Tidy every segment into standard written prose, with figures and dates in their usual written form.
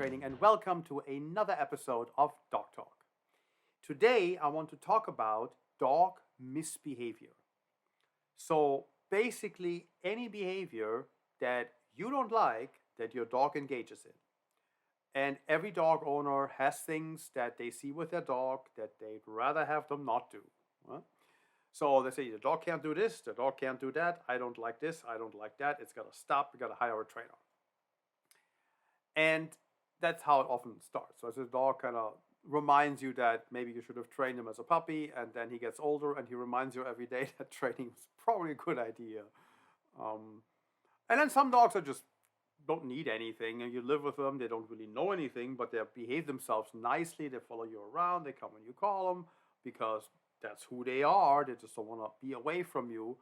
training, and welcome to another episode of Dog Talk. Today, I want to talk about dog misbehavior. So, basically, any behavior that you don't like that your dog engages in. And every dog owner has things that they see with their dog that they'd rather have them not do. Huh? So they say the dog can't do this, the dog can't do that. I don't like this, I don't like that. It's got to stop. We got to hire a trainer. And that's how it often starts. So the dog kind of reminds you that maybe you should have trained him as a puppy, and then he gets older and he reminds you every day that training was probably a good idea. And then some dogs are just don't need anything, and you live with them. They don't really know anything, but they behave themselves nicely. They follow you around. They come when you call them because that's who they are. They just don't want to be away from you.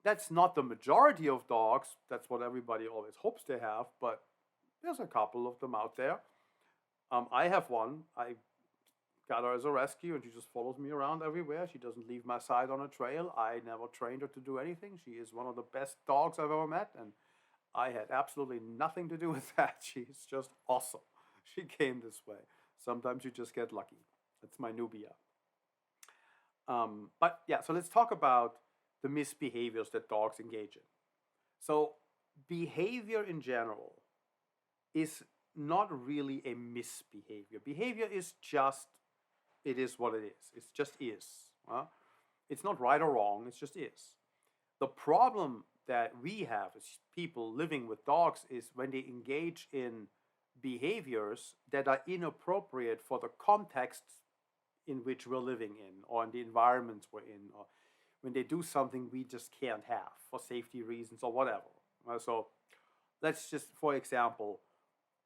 That's not the majority of dogs. That's what everybody always hopes they have, but there's a couple of them out there. I have one. I got her as a rescue, and she just follows me around everywhere. She doesn't leave my side on a trail. I never trained her to do anything. She is one of the best dogs I've ever met, and I had absolutely nothing to do with that. She's just awesome. She came this way. Sometimes you just get lucky. That's my Nubia. But yeah, so let's talk about the misbehaviors that dogs engage in. So behavior in general is not really a misbehavior. Behavior is just, it is what it is. It just is. It's not right or wrong, it just is. The problem that we have as people living with dogs is when they engage in behaviors that are inappropriate for the context in which we're living in, or in the environments we're in, or when they do something we just can't have for safety reasons or whatever. So let's just, for example,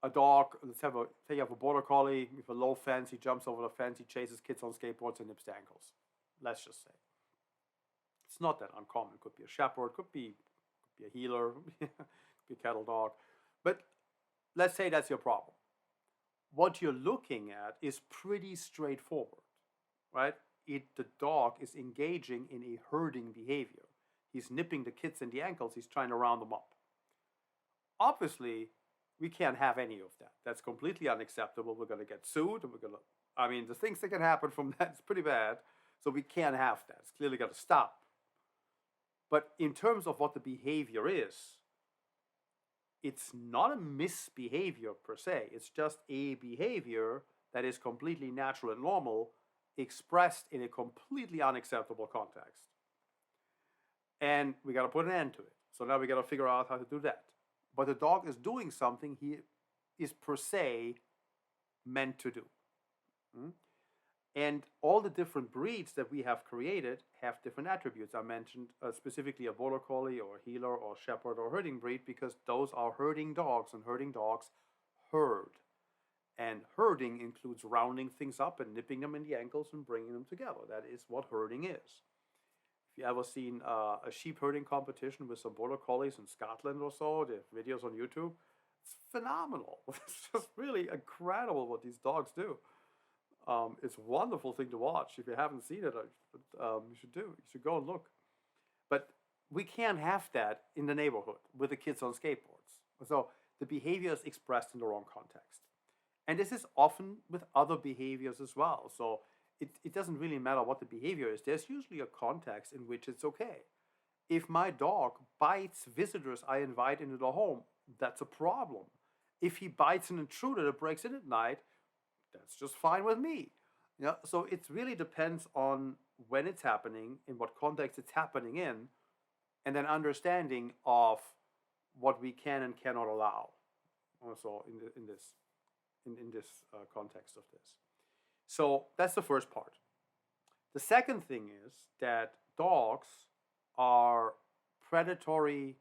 a dog, say you have a border collie with a low fence, he jumps over the fence, he chases kids on skateboards and nips their ankles. Let's just say. It's not that uncommon. It could be a shepherd, could be a healer, could be a cattle dog. But let's say that's your problem. What you're looking at is pretty straightforward, right? The dog is engaging in a herding behavior. He's nipping the kids in the ankles, he's trying to round them up. Obviously, we can't have any of that. That's completely unacceptable. We're going to get sued, and the things that can happen from that is pretty bad. So we can't have that. It's clearly got to stop. But in terms of what the behavior is, it's not a misbehavior per se. It's just a behavior that is completely natural and normal, expressed in a completely unacceptable context. And we got to put an end to it. So now we got to figure out how to do that. But the dog is doing something he is per se meant to do. And all the different breeds that we have created have different attributes. I mentioned specifically a border collie or a healer or shepherd or herding breed because those are herding dogs, and herding dogs herd. And herding includes rounding things up and nipping them in the ankles and bringing them together. That is what herding is. If you ever seen a sheep herding competition with some border collies in Scotland or so, the videos on YouTube, it's phenomenal. It's just really incredible what these dogs do. It's a wonderful thing to watch. If you haven't seen it, you should do. You should go and look. But we can't have that in the neighborhood with the kids on skateboards. So the behavior is expressed in the wrong context. And this is often with other behaviors as well. So it doesn't really matter what the behavior is. There's usually a context in which it's okay. If my dog bites visitors I invite into the home, that's a problem. If he bites an intruder that breaks in at night, that's just fine with me. So it really depends on when it's happening, in what context it's happening in, and then understanding of what we can and cannot allow. Also in this context of this. So that's the first part. The second thing is that dogs are predatory,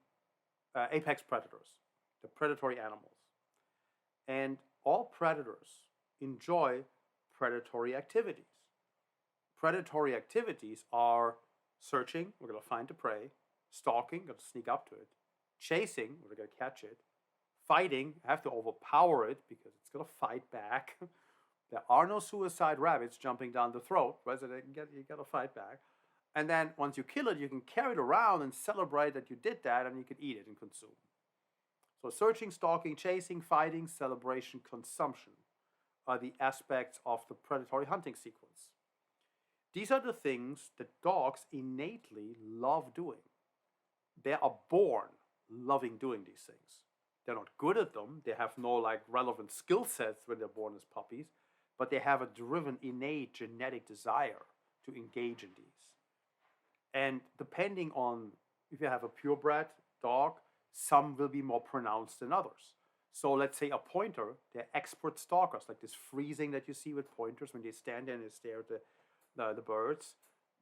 apex predators. They're predatory animals. And all predators enjoy predatory activities. Predatory activities are searching, we're going to find the prey, stalking, going to sneak up to it, chasing, we're going to catch it, fighting, have to overpower it because it's going to fight back. There are no suicide rabbits jumping down the throat, right? So you got to fight back. And then once you kill it, you can carry it around and celebrate that you did that, and you can eat it and consume. So searching, stalking, chasing, fighting, celebration, consumption are the aspects of the predatory hunting sequence. These are the things that dogs innately love doing. They are born loving doing these things. They're not good at them. They have no like relevant skill sets when they're born as puppies, but they have a driven, innate genetic desire to engage in these. And depending on if you have a purebred dog, some will be more pronounced than others. So let's say a pointer, they're expert stalkers, like this freezing that you see with pointers when they stand there and they stare at the birds.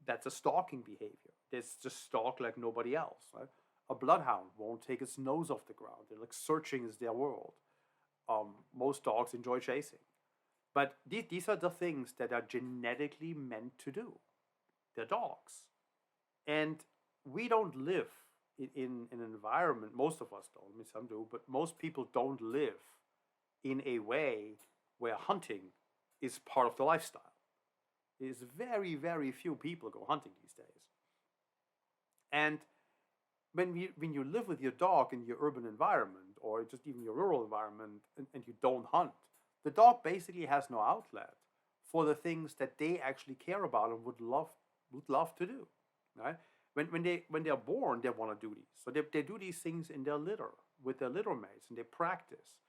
That's a stalking behavior. They just stalk like nobody else. Right? A bloodhound won't take its nose off the ground. They're like searching is their world. Most dogs enjoy chasing. But these are the things that are genetically meant to do. They're dogs. And we don't live in an environment, most of us don't, I mean, some do, but most people don't live in a way where hunting is part of the lifestyle. There's very, very few people go hunting these days. And when you live with your dog in your urban environment or just even your rural environment and you don't hunt, the dog basically has no outlet for the things that they actually care about and would love to do. Right? When they're born, they want to do these. So they do these things in their litter with their litter mates, and they practice.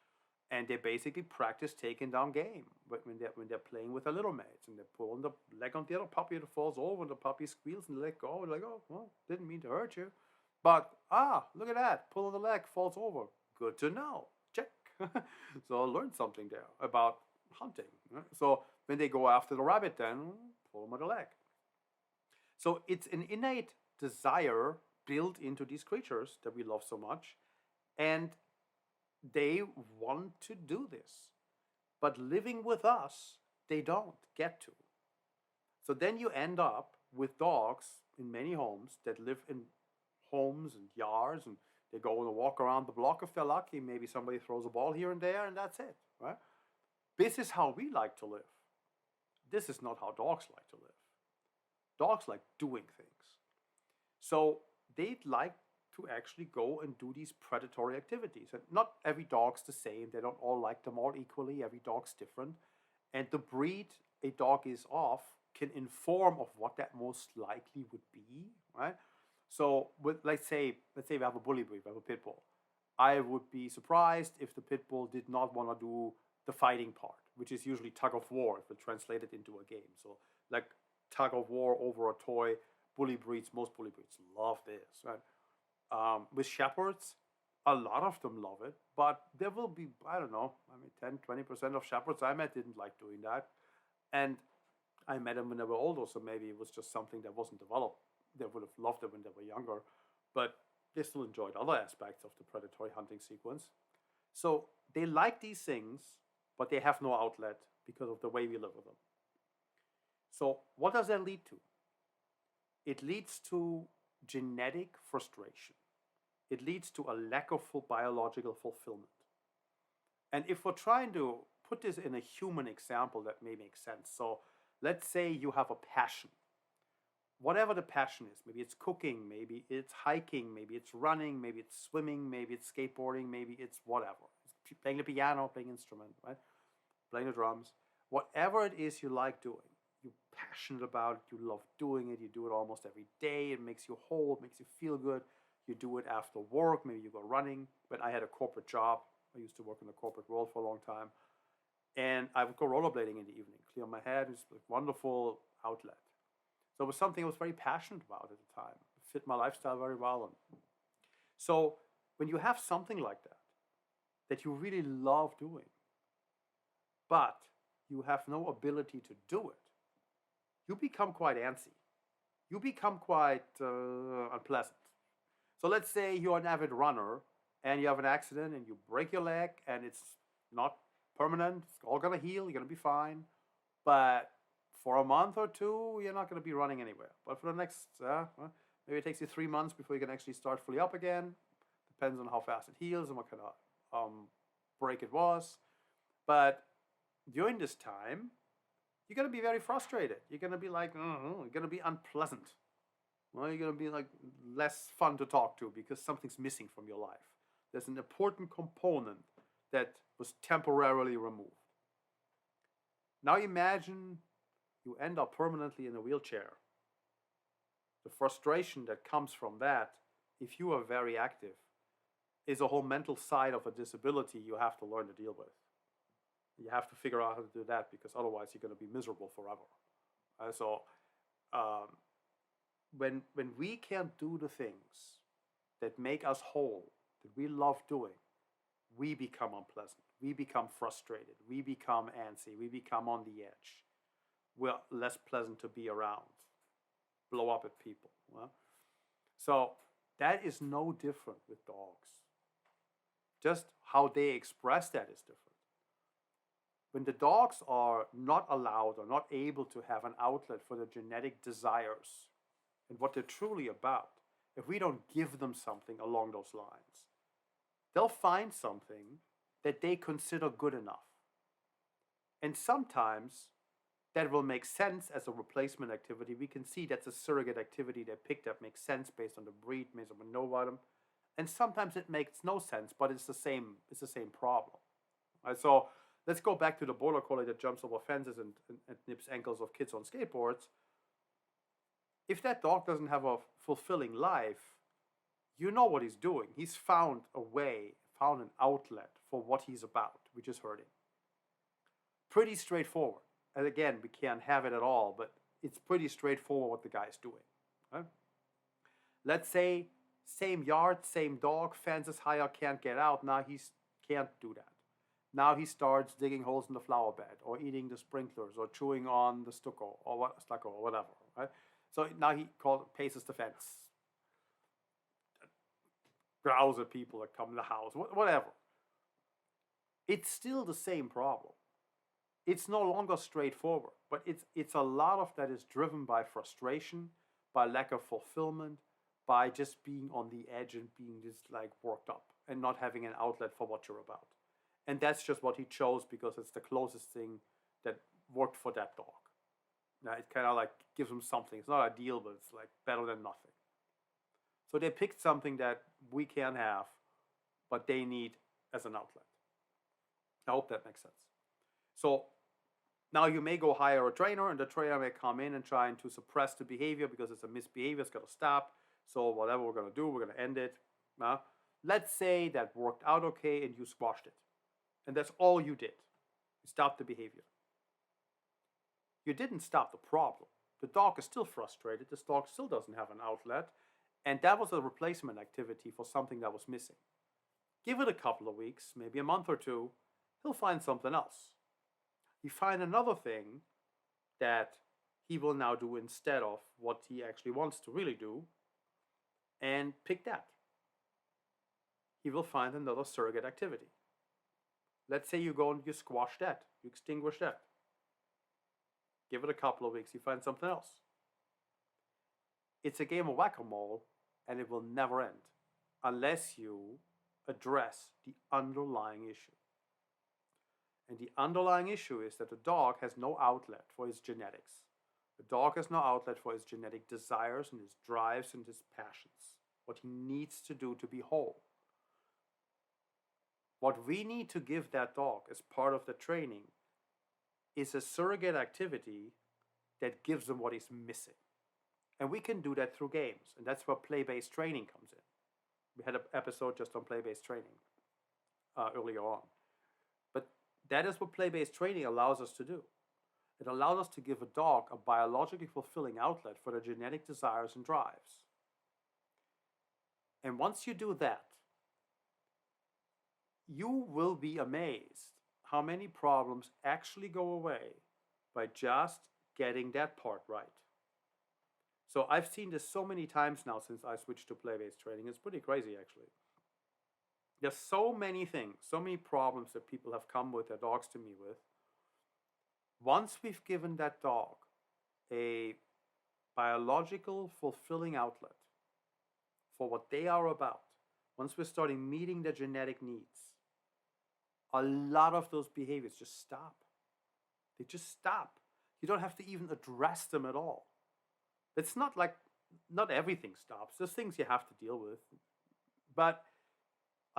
And they basically practice taking down game when they're playing with their litter mates, and they pull on the leg on the other puppy, it falls over, and the puppy squeals and they let go. They're like, oh, well, didn't mean to hurt you, but look at that, pull on the leg, falls over. Good to know. Check. So I learned something there about hunting. Right? So when they go after the rabbit, then pull them on the leg. So it's an innate desire built into these creatures that we love so much, and they want to do this. But living with us, they don't get to. So then you end up with dogs in many homes that live in homes and yards, and they go on a walk around the block if they're lucky. Maybe somebody throws a ball here and there, and that's it. Right? This is how we like to live. This is not how dogs like to live. Dogs like doing things. So they'd like to actually go and do these predatory activities. And not every dog's the same. They don't all like them all equally. Every dog's different. And the breed a dog is of can inform of what that most likely would be, right? So with let's say we have a bully breed, we have a pit bull. I would be surprised if the pit bull did not want to do the fighting part, which is usually tug of war if we translate it into a game. So like tug of war over a toy. Most bully breeds love this, right? With shepherds, a lot of them love it, but there will be, I don't know, 10-20% of shepherds I met didn't like doing that. And I met them when they were older, so maybe it was just something that wasn't developed. They would have loved it when they were younger, but they still enjoyed other aspects of the predatory hunting sequence. So they like these things, but they have no outlet because of the way we live with them. So what does that lead to? It leads to genetic frustration. It leads to a lack of full biological fulfillment. And if we're trying to put this in a human example that may make sense. So let's say you have a passion. Whatever the passion is, maybe it's cooking, maybe it's hiking, maybe it's running, maybe it's swimming, maybe it's skateboarding, maybe it's whatever. It's playing the piano, playing an instrument, right? Playing the drums. Whatever it is you like doing, you're passionate about it, you love doing it, you do it almost every day, it makes you whole, it makes you feel good. You do it after work, maybe you go running. When I had a corporate job, I used to work in the corporate world for a long time, and I would go rollerblading in the evening, clear my head. It's a wonderful outlet. So it was something I was very passionate about at the time. It fit my lifestyle very well. And so when you have something like that, that you really love doing, but you have no ability to do it, you become quite antsy. You become quite unpleasant. So let's say you're an avid runner and you have an accident and you break your leg and it's not permanent. It's all going to heal. You're going to be fine. But for a month or two, you're not going to be running anywhere. But for the next, maybe it takes you 3 months before you can actually start fully up again. Depends on how fast it heals and what kind of break it was. But during this time, you're going to be very frustrated. You're going to be like, you're going to be unpleasant. Well, you're going to be like less fun to talk to because something's missing from your life. There's an important component that was temporarily removed. Now imagine you end up permanently in a wheelchair. The frustration that comes from that, if you are very active, is a whole mental side of a disability you have to learn to deal with. You have to figure out how to do that, because otherwise you're going to be miserable forever. So when we can't do the things that make us whole, that we love doing, we become unpleasant. We become frustrated. We become antsy. We become on the edge. We're less pleasant to be around. Blow up at people. Well, so that is no different with dogs. Just how they express that is different. When the dogs are not allowed or not able to have an outlet for their genetic desires and what they're truly about, if we don't give them something along those lines, they'll find something that they consider good enough. And sometimes that will make sense as a replacement activity. We can see that's a surrogate activity they picked up, makes sense based on the breed, based on what we know about them. And sometimes it makes no sense, but it's the same problem. Right? So let's go back to the border collie that jumps over fences and nips ankles of kids on skateboards. If that dog doesn't have a fulfilling life, you know what he's doing. He's found a way, found an outlet for what he's about, which is hurting. Pretty straightforward. And again, we can't have it at all, but it's pretty straightforward what the guy's doing. Right? Let's say same yard, same dog, fences higher, can't get out. Now he can't do that. Now he starts digging holes in the flower bed, or eating the sprinklers, or chewing on the stucco, or whatever. Right? So now he paces the fence, growls at people that come in the house, whatever. It's still the same problem. It's no longer straightforward, but it's a lot of that is driven by frustration, by lack of fulfillment, by just being on the edge and being just like worked up and not having an outlet for what you're about. And that's just what he chose because it's the closest thing that worked for that dog. Now it kind of like gives him something. It's not ideal, but it's like better than nothing. So they picked something that we can't have, but they need as an outlet. I hope that makes sense. So now you may go hire a trainer, and the trainer may come in and trying to suppress the behavior because it's a misbehavior. It's got to stop. So whatever we're going to do, we're going to end it. Let's say that worked out okay and you squashed it. And that's all you did. You stopped the behavior. You didn't stop the problem. The dog is still frustrated. This dog still doesn't have an outlet. And that was a replacement activity for something that was missing. Give it a couple of weeks, maybe a month or two, he'll find something else. He find another thing that he will now do instead of what he actually wants to really do, and pick that. He will find another surrogate activity. Let's say you go and you squash that, you extinguish that. Give it a couple of weeks, you find something else. It's a game of whack-a-mole, and it will never end unless you address the underlying issue. And the underlying issue is that the dog has no outlet for his genetics. The dog has no outlet for his genetic desires and his drives and his passions, what he needs to do to be whole. What we need to give that dog as part of the training is a surrogate activity that gives him what he's missing. And we can do that through games, and that's where play-based training comes in. We had an episode just on play-based training earlier on. But that is what play-based training allows us to do. It allows us to give a dog a biologically fulfilling outlet for their genetic desires and drives. And once you do that, you will be amazed how many problems actually go away by just getting that part right. So I've seen this so many times now since I switched to play-based training. It's pretty crazy, actually. There's so many things, so many problems that people have come with their dogs to me with. Once we've given that dog a biological fulfilling outlet for what they are about, once we're starting meeting their genetic needs, a lot of those behaviors just stop. They just stop. You don't have to even address them at all. It's not like, not everything stops. There's things you have to deal with. But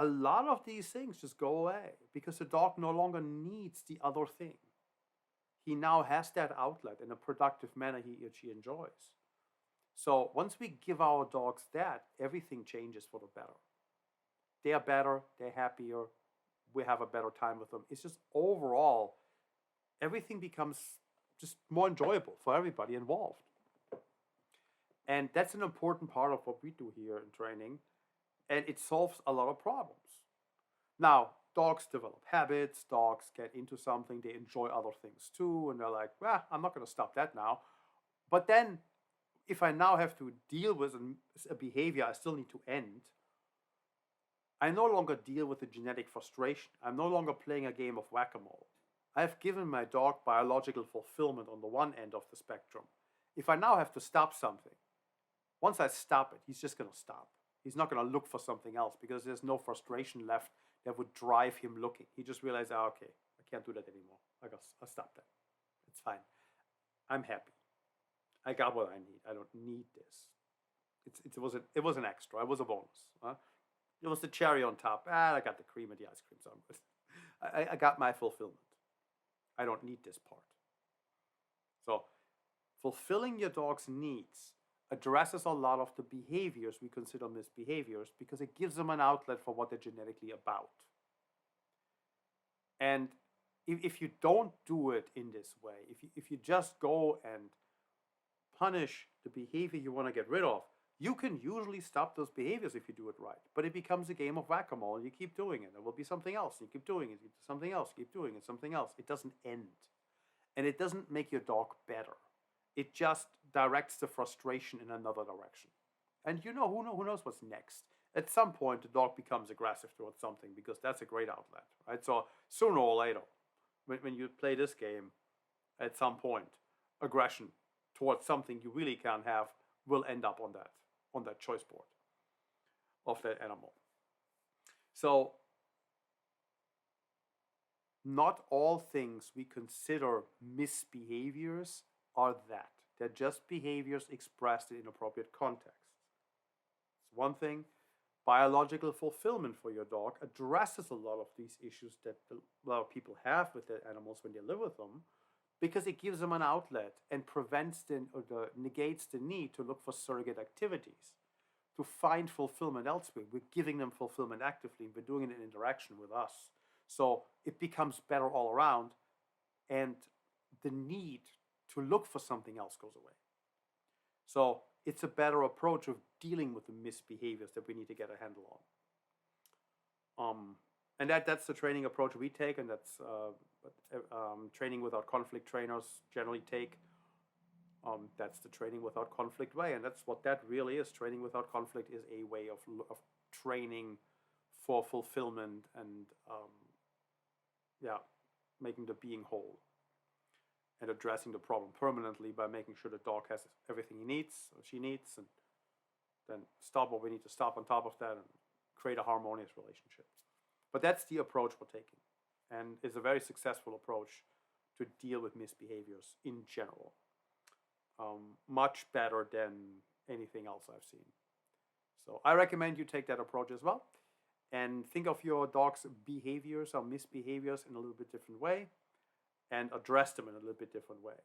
a lot of these things just go away because the dog no longer needs the other thing. He now has that outlet in a productive manner he or she enjoys. So once we give our dogs that, everything changes for the better. They're better, they're happier, we have a better time with them. It's just overall, everything becomes just more enjoyable for everybody involved. And that's an important part of what we do here in training. And it solves a lot of problems. Now, dogs develop habits, dogs get into something, they enjoy other things too, and they're like, well, I'm not going to stop that now. But then, if I now have to deal with a behavior I still need to end, I no longer deal with the genetic frustration. I'm no longer playing a game of whack-a-mole. I've given my dog biological fulfillment on the one end of the spectrum. If I now have to stop something, once I stop it, he's just going to stop. He's not going to look for something else because there's no frustration left that would drive him looking. He just realized, oh, okay, I can't do that anymore. I'll stop that. It's fine. I'm happy. I got what I need. I don't need this. It was an extra. It was a bonus. It was the cherry on top. I got the cream and the ice cream. So I got my fulfillment. I don't need this part. So fulfilling your dog's needs addresses a lot of the behaviors we consider misbehaviors because it gives them an outlet for what they're genetically about. And if you don't do it in this way, if you just go and punish the behavior you want to get rid of, you can usually stop those behaviors if you do it right. But it becomes a game of whack-a-mole and you keep doing it. There will be something else. You keep doing it. Something else. Keep doing it. Something else. It doesn't end. And it doesn't make your dog better. It just directs the frustration in another direction. And who knows what's next? At some point, the dog becomes aggressive towards something because that's a great outlet, right? So sooner or later, when you play this game, at some point, aggression towards something you really can't have will end up on that choice board of that animal. So not all things we consider misbehaviors are that. They're just behaviors expressed in inappropriate contexts. It's one thing. Biological fulfillment for your dog addresses a lot of these issues that a lot of people have with their animals when they live with them, because it gives them an outlet and negates the need to look for surrogate activities, to find fulfillment elsewhere. We're giving them fulfillment actively, and we're doing it in interaction with us. So it becomes better all around, and the need to look for something else goes away. So it's a better approach of dealing with the misbehaviors that we need to get a handle on. And that's the training approach we take, and that's training without conflict trainers generally take. That's the training without conflict way, and that's what that really is. Training without conflict is a way of training for fulfillment and making the being whole and addressing the problem permanently by making sure the dog has everything he needs or she needs, and then stop what we need to stop on top of that and create a harmonious relationship. But that's the approach we're taking, and it's a very successful approach to deal with misbehaviors in general. Much better than anything else I've seen. So I recommend you take that approach as well, and think of your dog's behaviors or misbehaviors in a little bit different way, and address them in a little bit different way.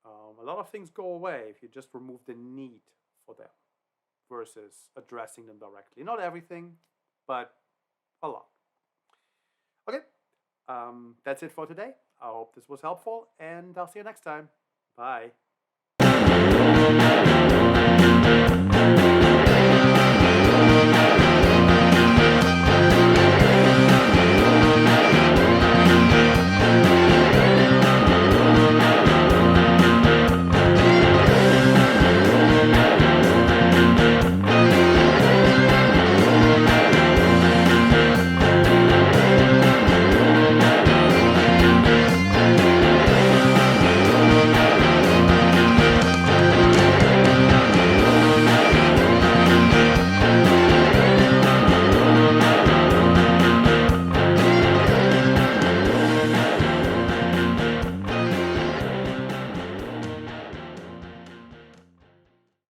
A lot of things go away if you just remove the need for them versus addressing them directly. Not everything, but a lot. Okay, that's it for today. I hope this was helpful, and I'll see you next time. Bye.